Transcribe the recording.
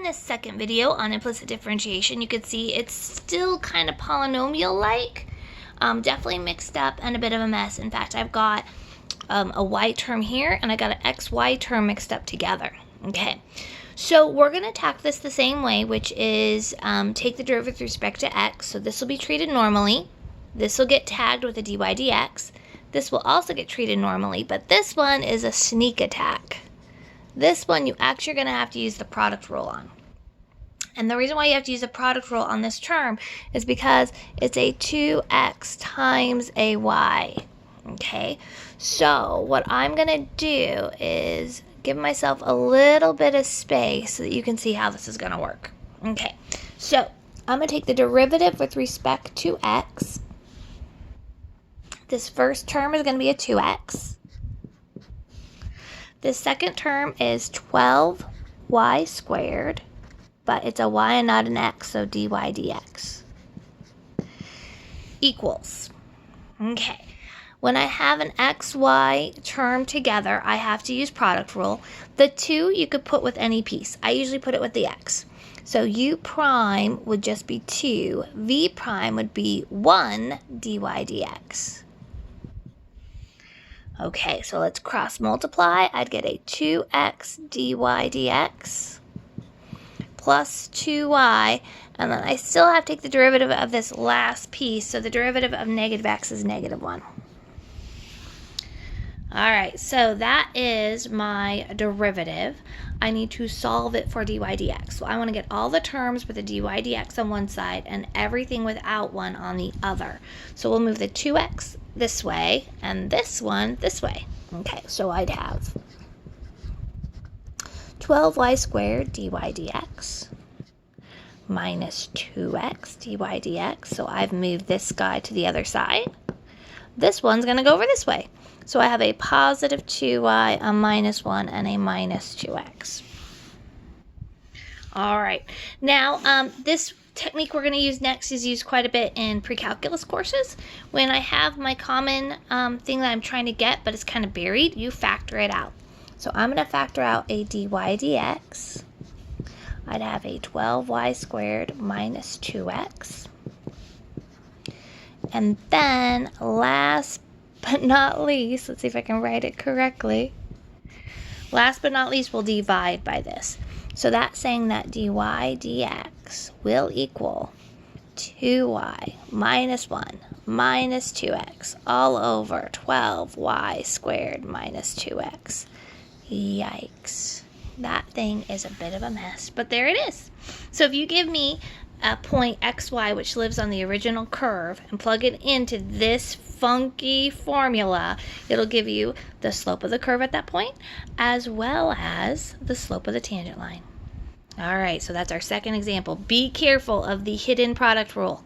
this second video on implicit differentiation, you can see it's still kind of polynomial-like, definitely mixed up and a bit of a mess. In fact, I've got a y term here and I got an xy term mixed up together. Okay, so we're going to attack this the same way, which is take the derivative with respect to x. So this will be treated normally. This will get tagged with a dy dx. This will also get treated normally, but this one is a sneak attack. This one you actually are going to have to use the product rule on. And the reason why you have to use a product rule on this term is because it's a 2x times a y. Okay, so what I'm going to do is give myself a little bit of space so that you can see how this is going to work. Okay, so I'm going to take the derivative with respect to x. This first term is going to be a 2x. This second term is 12y squared, but it's a y and not an x, so dy dx equals. Okay, when I have an xy term together, I have to use product rule. The 2 you could put with any piece. I usually put it with the x. So u prime would just be 2, v prime would be 1 dy dx. Okay, so let's cross multiply. I'd get a 2x dy dx plus 2y, and then I still have to take the derivative of this last piece, so the derivative of negative x is negative 1. Alright, so that is my derivative. I need to solve it for dy dx. So I want to get all the terms with a dy dx on one side and everything without one on the other. So we'll move the 2x this way and this one this way. Okay, so I'd have 12y squared dy dx minus 2x dy dx. So I've moved this guy to the other side. This one's going to go over this way. So I have a positive 2y, a minus 1, and a minus 2x. All right. Now, this technique we're going to use next is used quite a bit in pre-calculus courses. When I have my common thing that I'm trying to get, but it's kind of buried, you factor it out. So I'm going to factor out a dy dx. I'd have a 12y squared minus 2x. And then last but not least, let's see if I can write it correctly. Last but not least, we'll divide by this. So that's saying that dy dx will equal 2y minus 1 minus 2x all over 12y squared minus 2x. Yikes. That thing is a bit of a mess, but there it is. So if you give me a point xy which lives on the original curve and plug it into this funky formula, it'll give you the slope of the curve at that point as well as the slope of the tangent line. All right, so that's our second example. Be careful of the hidden product rule.